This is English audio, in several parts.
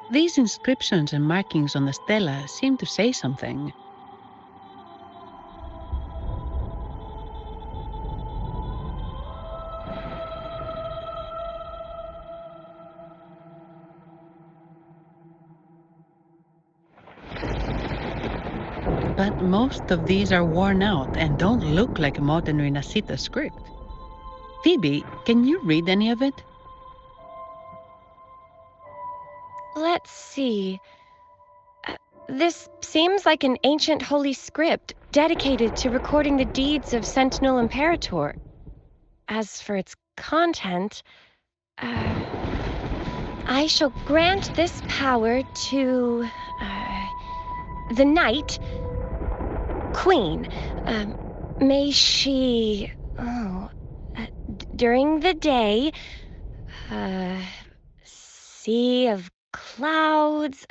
These inscriptions and markings on the stela seem to say something. But most of these are worn out and don't look like modern Renacita script. Phoebe, can you read any of it? Let's see. This seems like an ancient holy script dedicated to recording the deeds of Sentinel Imperator. As for its content, I shall grant this power to the Knight Queen. May she, during the day, sea of clouds.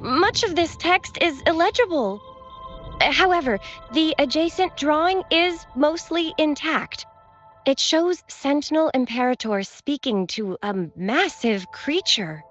Much of this text is illegible. However, the adjacent drawing is mostly intact. It shows Sentinel Imperator speaking to a massive creature.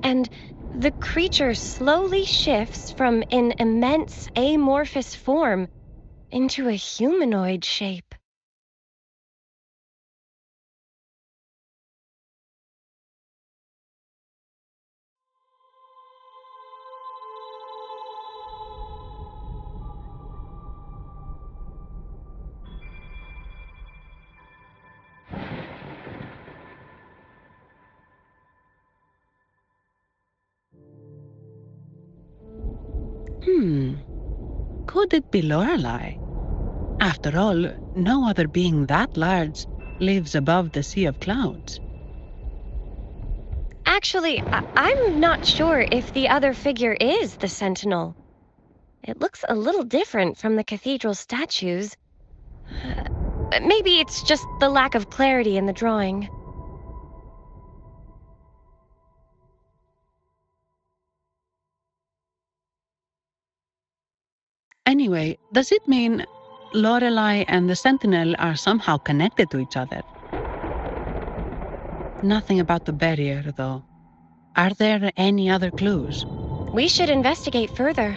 And the creature slowly shifts from an immense amorphous form into a humanoid shape. Could it be Lorelei? After all, no other being that large lives above the sea of clouds. Actually, I'm not sure if the other figure is the Sentinel. It looks a little different from the cathedral statues. Maybe it's just the lack of clarity in the drawing. Anyway, does it mean Lorelei and the Sentinel are somehow connected to each other? Nothing about the barrier, though. Are there any other clues? We should investigate further.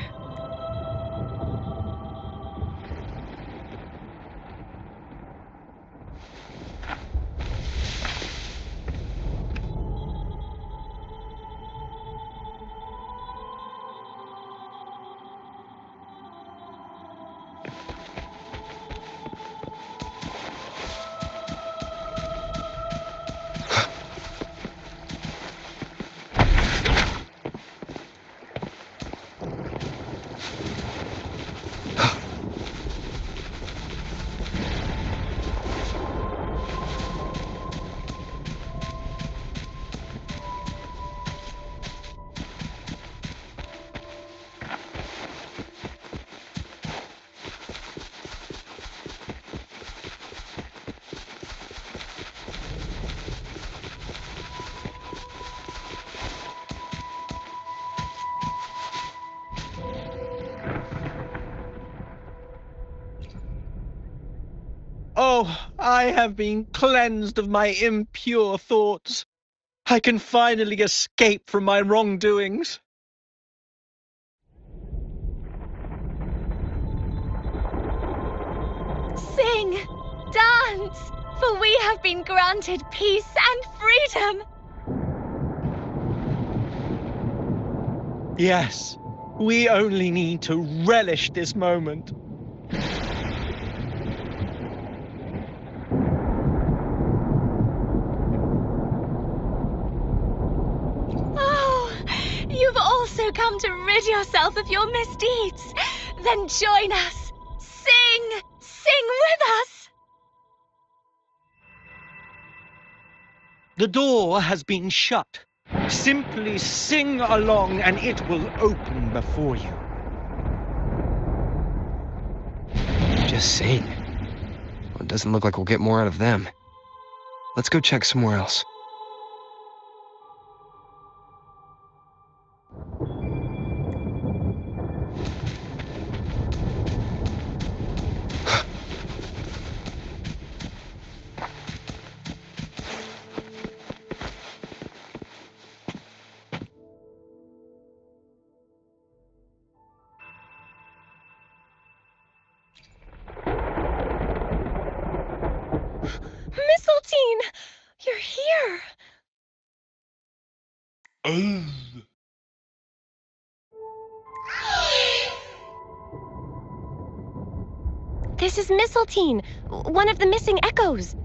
Oh, I have been cleansed of my impure thoughts. I can finally escape from my wrongdoings. Sing, dance, for we have been granted peace and freedom. Yes, we only need to relish this moment. Oh, you've also come to rid yourself of your misdeeds. Then join us. Sing! Sing with us! The door has been shut. Simply sing along and it will open before you. Just sing. Well, it doesn't look like we'll get more out of them. Let's go check somewhere else. Mistletoe! You're here! This is Mistletoe, one of the missing echoes.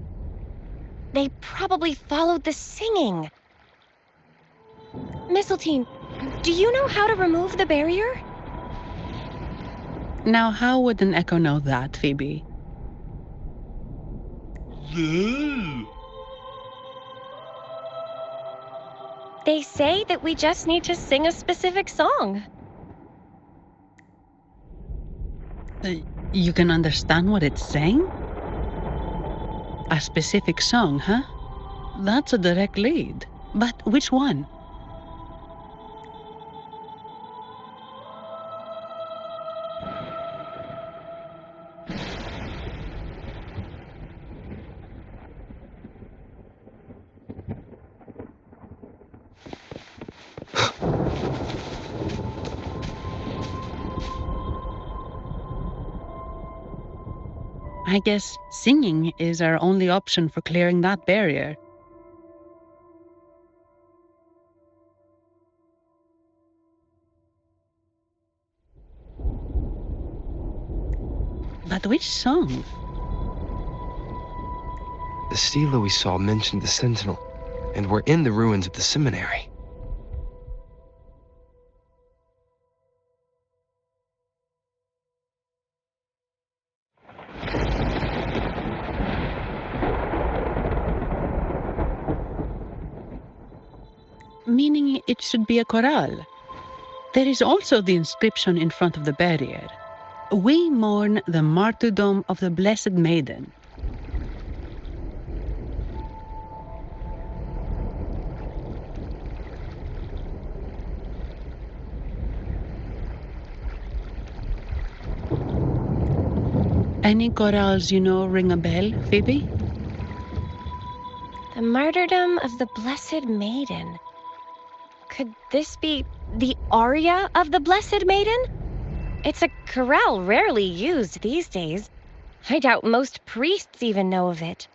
They probably followed the singing. Mistletoe, do you know how to remove the barrier? Now, how would an echo know that, Phoebe? They say that we just need to sing a specific song. You can understand what it's saying? A specific song, huh? That's a direct lead. But which one? I guess singing is our only option for clearing that barrier. But which song? The stela we saw mentioned the Sentinel, and we're in the ruins of the seminary. Meaning it should be a chorale. There is also the inscription in front of the barrier. We mourn the martyrdom of the Blessed Maiden. Any chorales you know ring a bell, Phoebe? The martyrdom of the Blessed Maiden. Could this be the aria of the Blessed Maiden? It's a chorale rarely used these days. I doubt most priests even know of it.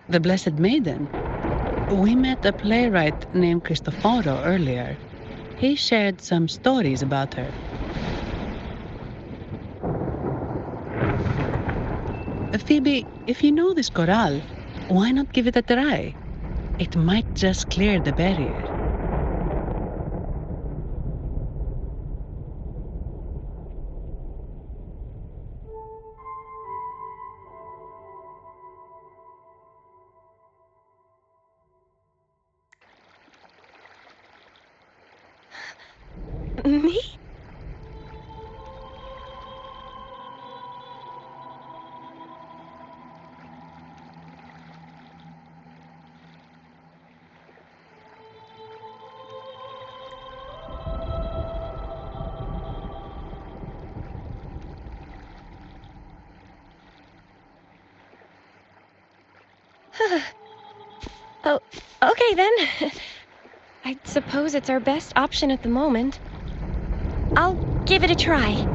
The Blessed Maiden? We met a playwright named Cristoforo earlier. He shared some stories about her. Phoebe, if you know this chorale, why not give it a try? It might just clear the barrier. Me? Oh, okay then. I suppose it's our best option at the moment. I'll give it a try.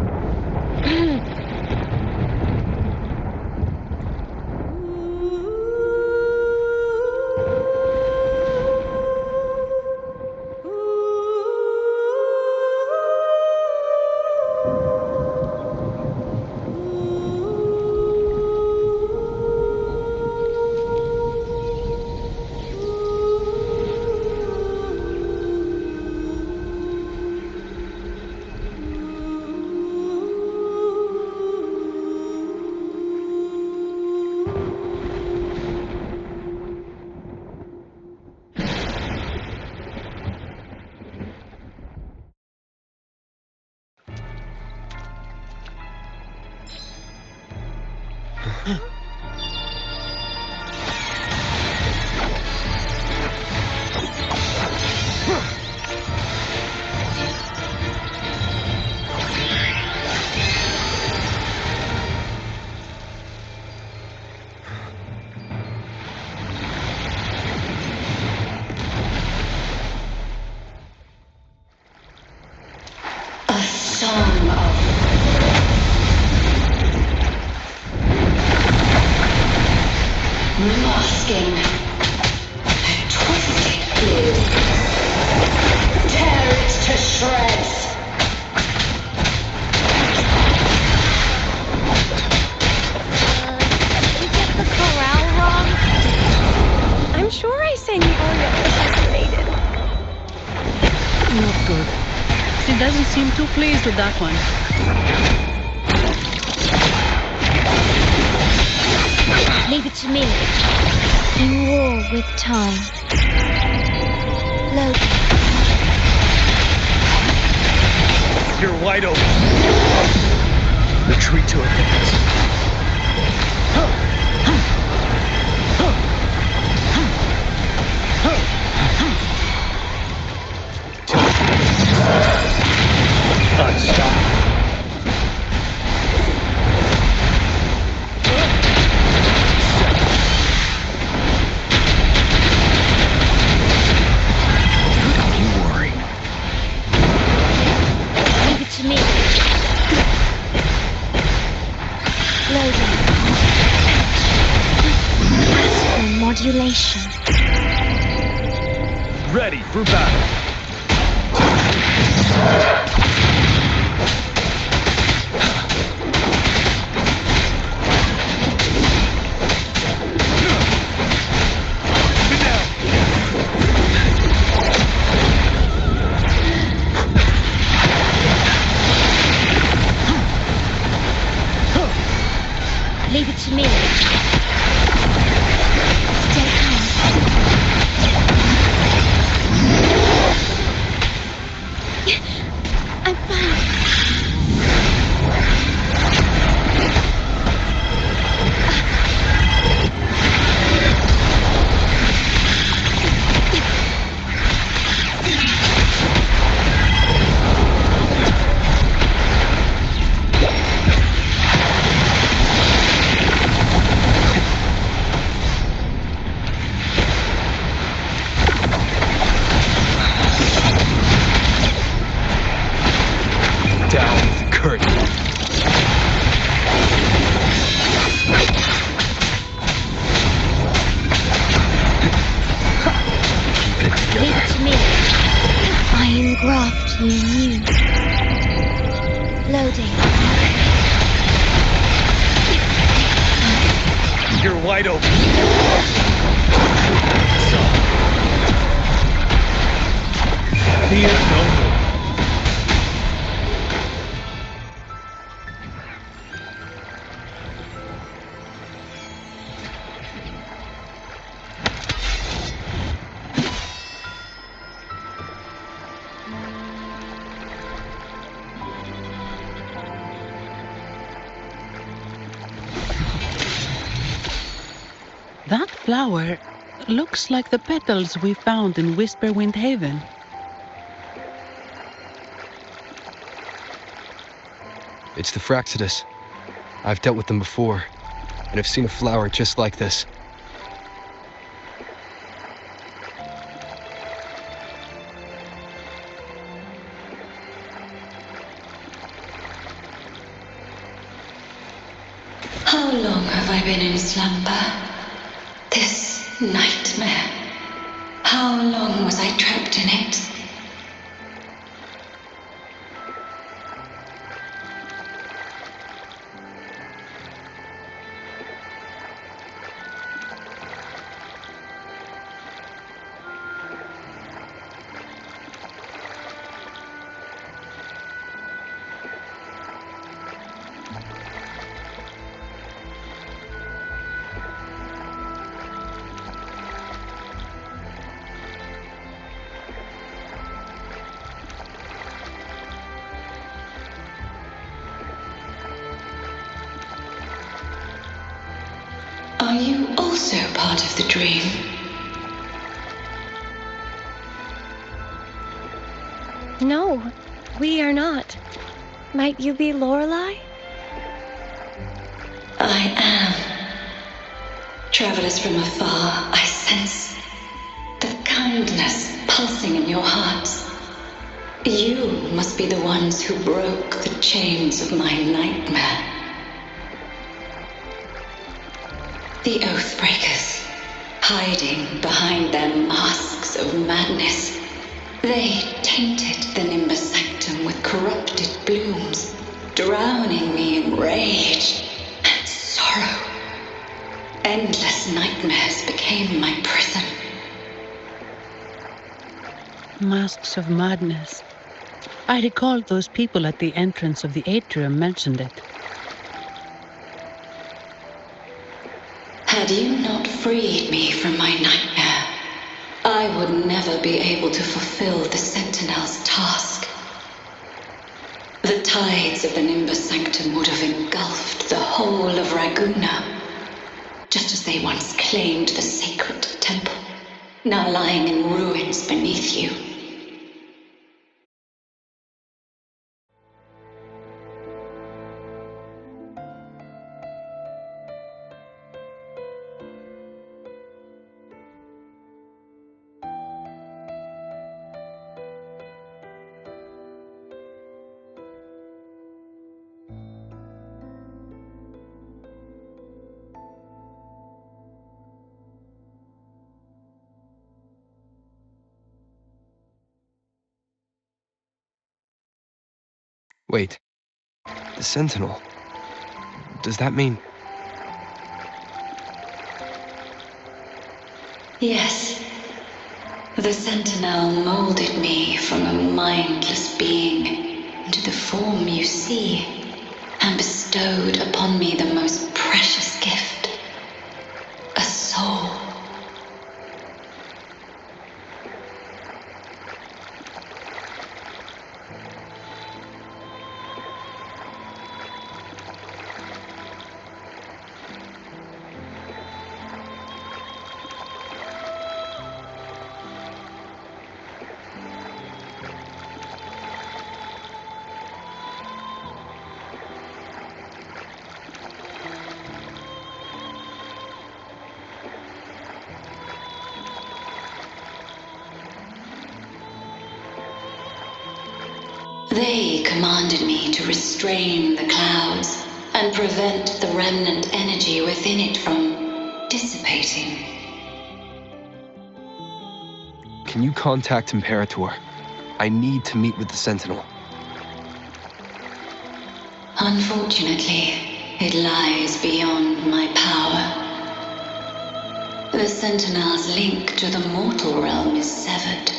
A song of masking a twisted flute. Tear it to shreds. Did you get the chorale wrong? I'm sure I sang the aria assassinated. Not good. She doesn't seem too pleased with that one. Leave it to me. In war with time. Logan. You're wide open. Retreat to advance. Unstoppable. Leave it to me. Logan. Graceful modulation. Ready for battle. Leave it to me. Stay calm. I'm fine. Down with the curtain. Leave it to me. I engraft you anew. Loading. You're wide open. Fear no more. That flower looks like the petals we found in Whisperwind Haven. It's the Fraxidus. I've dealt with them before, and I've seen a flower just like this. I been in slumber? This nightmare. How long was I trapped in it? Are you also part of the dream? No, we are not. Might you be Lorelei? I am. Travelers from afar, I sense the kindness pulsing in your hearts. You must be the ones who broke the chains of my nightmare. The Oathbreakers, hiding behind their masks of madness. They tainted the Nimbus Sanctum with corrupted blooms, drowning me in rage and sorrow. Endless nightmares became my prison. Masks of madness. I recalled those people at the entrance of the atrium mentioned it. Had you not freed me from my nightmare, I would never be able to fulfill the Sentinel's task. The tides of the Nimbus Sanctum would have engulfed the whole of Raguna, just as they once claimed the sacred temple, now lying in ruins beneath you. Wait. The Sentinel. Does that mean... Yes. The Sentinel molded me from a mindless being into the form you see, and bestowed upon me the most precious gift, a soul. They commanded me to restrain the clouds and prevent the remnant energy within it from dissipating. Can you contact Imperator? I need to meet with the Sentinel. Unfortunately, it lies beyond my power. The Sentinel's link to the mortal realm is severed.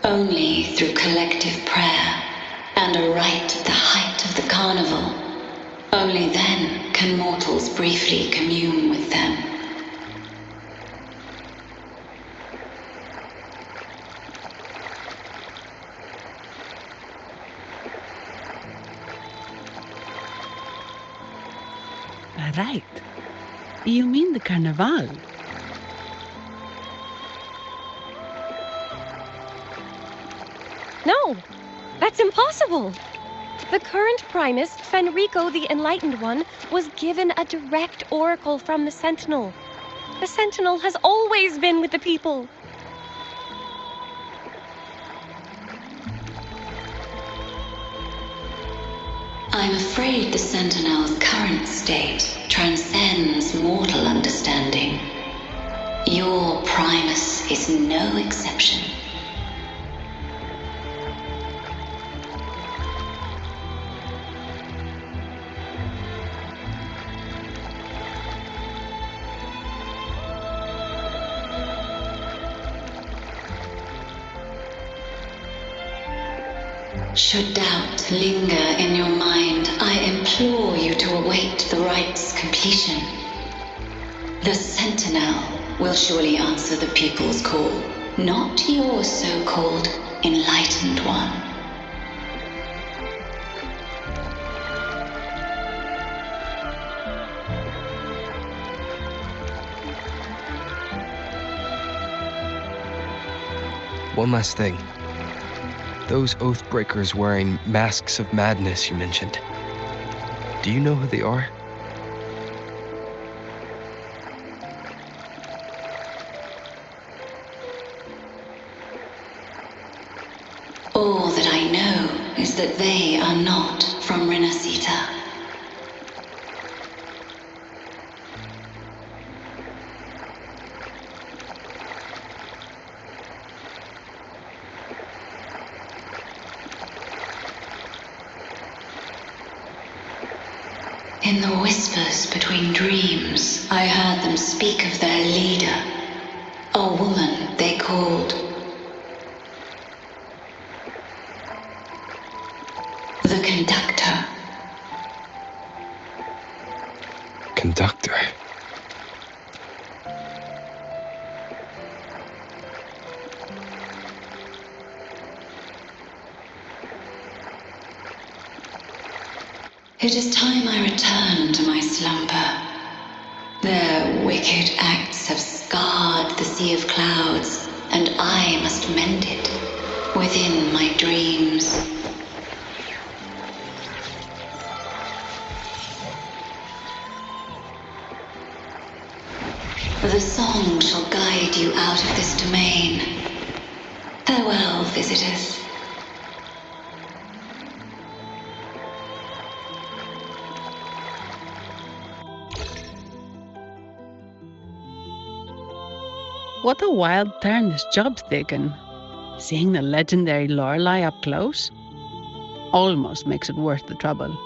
Only through collective prayer and a rite at the height of the carnival, only then can mortals briefly commune with them. Right. You mean the Carnival? No, that's impossible. The current Primus, Fenrico the Enlightened One, was given a direct oracle from the Sentinel. The Sentinel has always been with the people. I'm afraid the Sentinel's current state transcends mortal understanding. Your Primus is no exception. Should doubt linger in your mind, I implore you to await the rite's completion. The Sentinel will surely answer the people's call, not your so-called enlightened one. One last thing. Those Oathbreakers wearing masks of madness you mentioned. Do you know who they are? All that I know is that they are not from Renacita. In the whispers between dreams, I heard them speak of their leader, a woman they called the Conductor. Conductor. It is time I return to my slumber. Their wicked acts have scarred the sea of clouds, and I must mend it within my dreams. The song shall guide you out of this domain. Farewell, visitors. What a wild turn this job's taken. Seeing the legendary Lorelei up close almost makes it worth the trouble.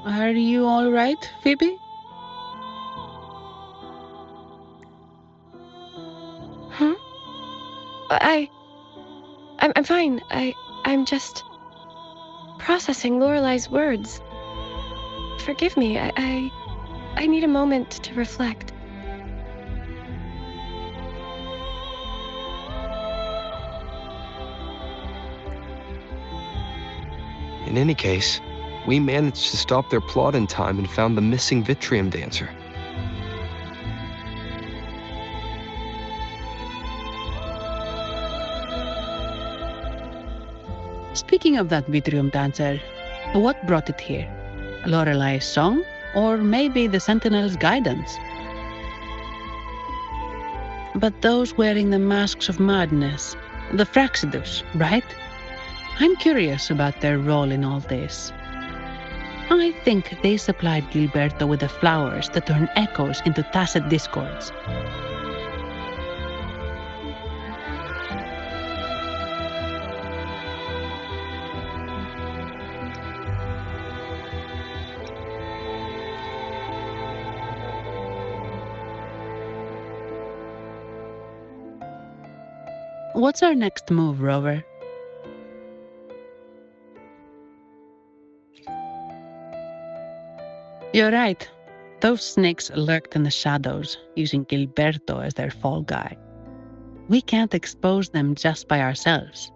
Are you all right, Phoebe? Huh? I'm fine. I'm just processing Lorelei's words. Forgive me. I need a moment to reflect. In any case, we managed to stop their plot in time and found the missing Vitrium dancer. Speaking of that Vitrium dancer, what brought it here? Lorelei's song? Or maybe the Sentinel's guidance? But those wearing the masks of madness, the Fraxidus, right? I'm curious about their role in all this. I think they supplied Gilberto with the flowers that turn echoes into tacit discords. What's our next move, Rover? You're right. Those snakes lurked in the shadows, using Gilberto as their fall guy. We can't expose them just by ourselves.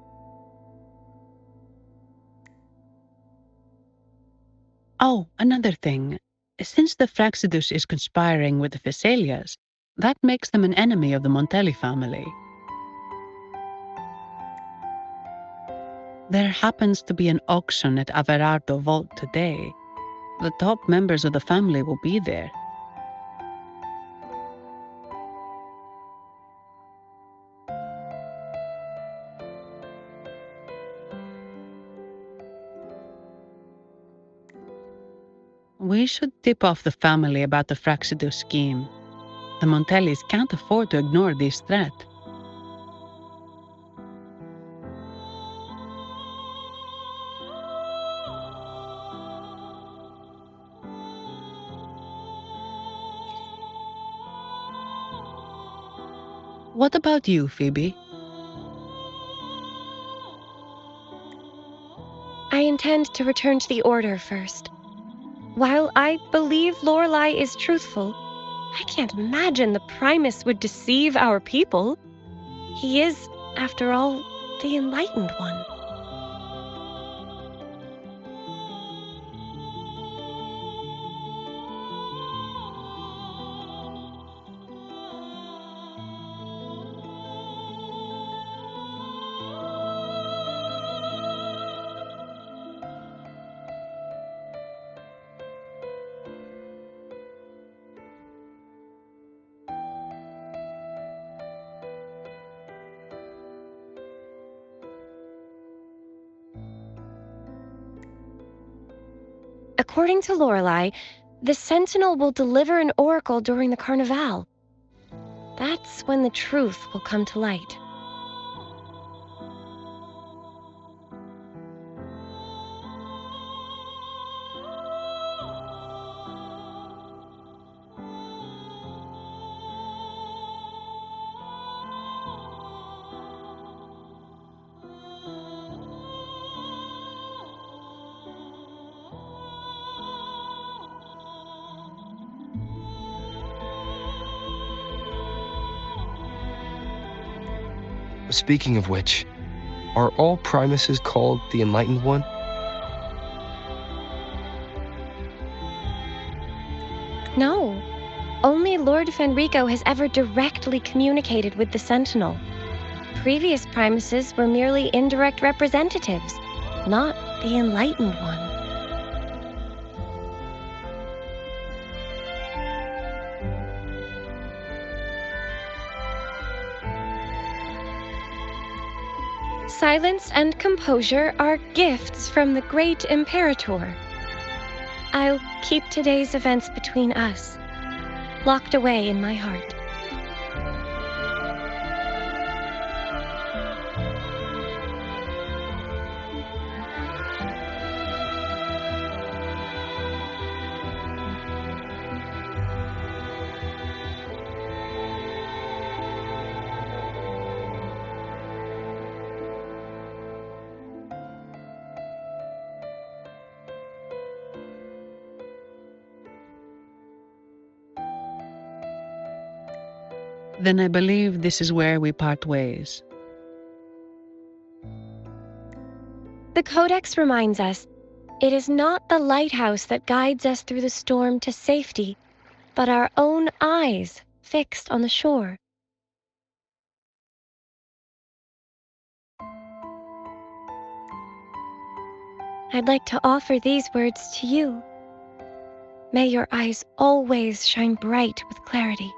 Oh, another thing. Since the Fraxidus is conspiring with the Phassalias, that makes them an enemy of the Montelli family. There happens to be an auction at Averardo Vault today. The top members of the family will be there. We should tip off the family about the Fraxidus scheme. The Montellis can't afford to ignore this threat. What about you, Phoebe? I intend to return to the Order first. While I believe Lorelei is truthful, I can't imagine the Primus would deceive our people. He is, after all, the Enlightened One. According to Lorelei, the Sentinel will deliver an oracle during the Carnival. That's when the truth will come to light. Speaking of which, are all Primuses called the Enlightened One? No. Only Lord Fenrico has ever directly communicated with the Sentinel. Previous Primuses were merely indirect representatives, not the Enlightened One. Silence and composure are gifts from the great Imperator. I'll keep today's events between us, locked away in my heart. Then I believe this is where we part ways. The Codex reminds us, it is not the lighthouse that guides us through the storm to safety, but our own eyes fixed on the shore. I'd like to offer these words to you. May your eyes always shine bright with clarity.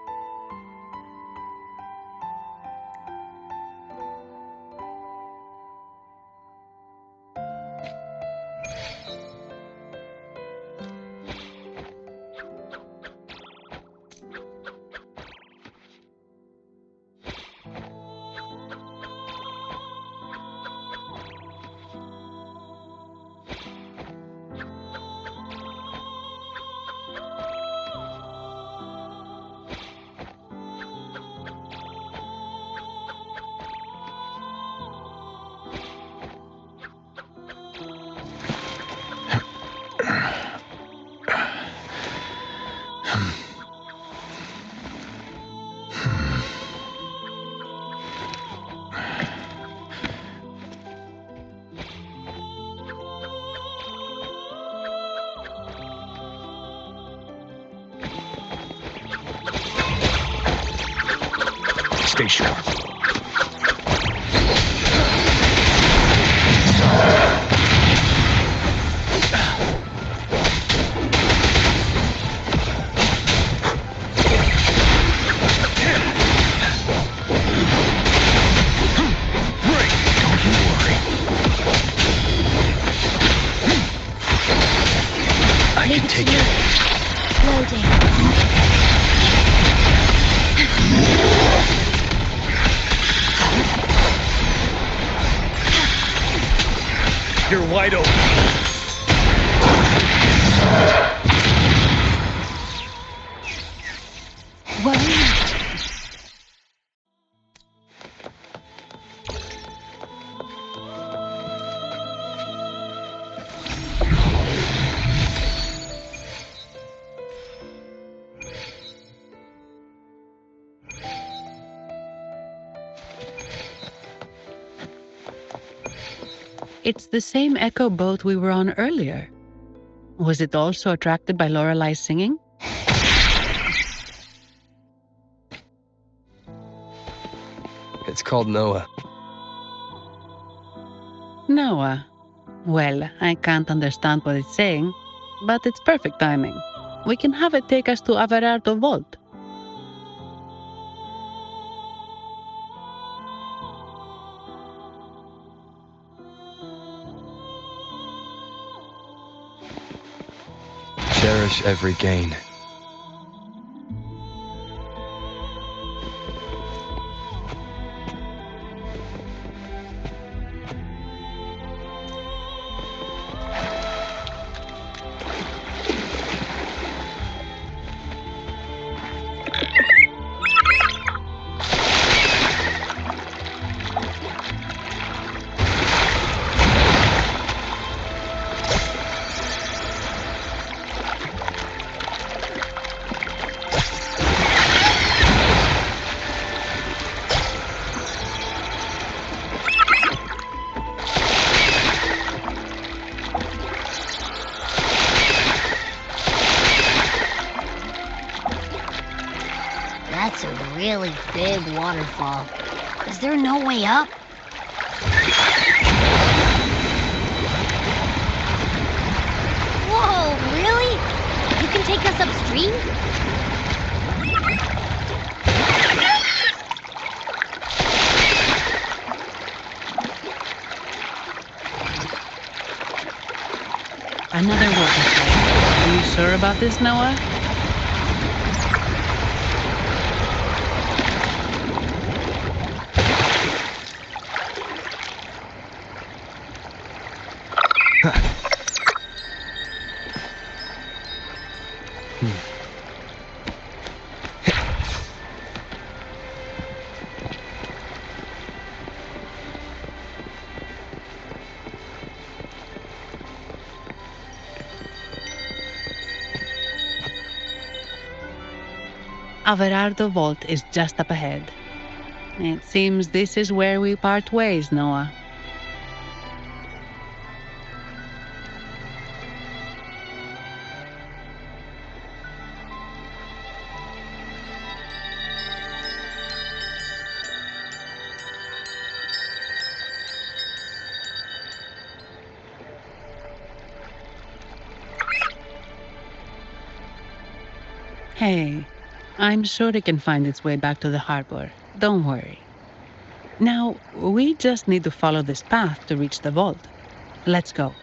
Stay sharp. Take it. Loading. You're wide open. Worry. It's the same echo boat we were on earlier. Was it also attracted by Lorelei's singing? It's called Noah. Noah. Well, I can't understand what it's saying, but it's perfect timing. We can have it take us to Averardo Vault. Cherish every gain. That's a really big waterfall. Is there no way up? Whoa, really? You can take us upstream? Another waterfall. Are you sure about this, Noah? Averardo Vault is just up ahead. It seems this is where we part ways, Noah. Hey, I'm sure it can find its way back to the harbor. Don't worry. Now, we just need to follow this path to reach the vault. Let's go.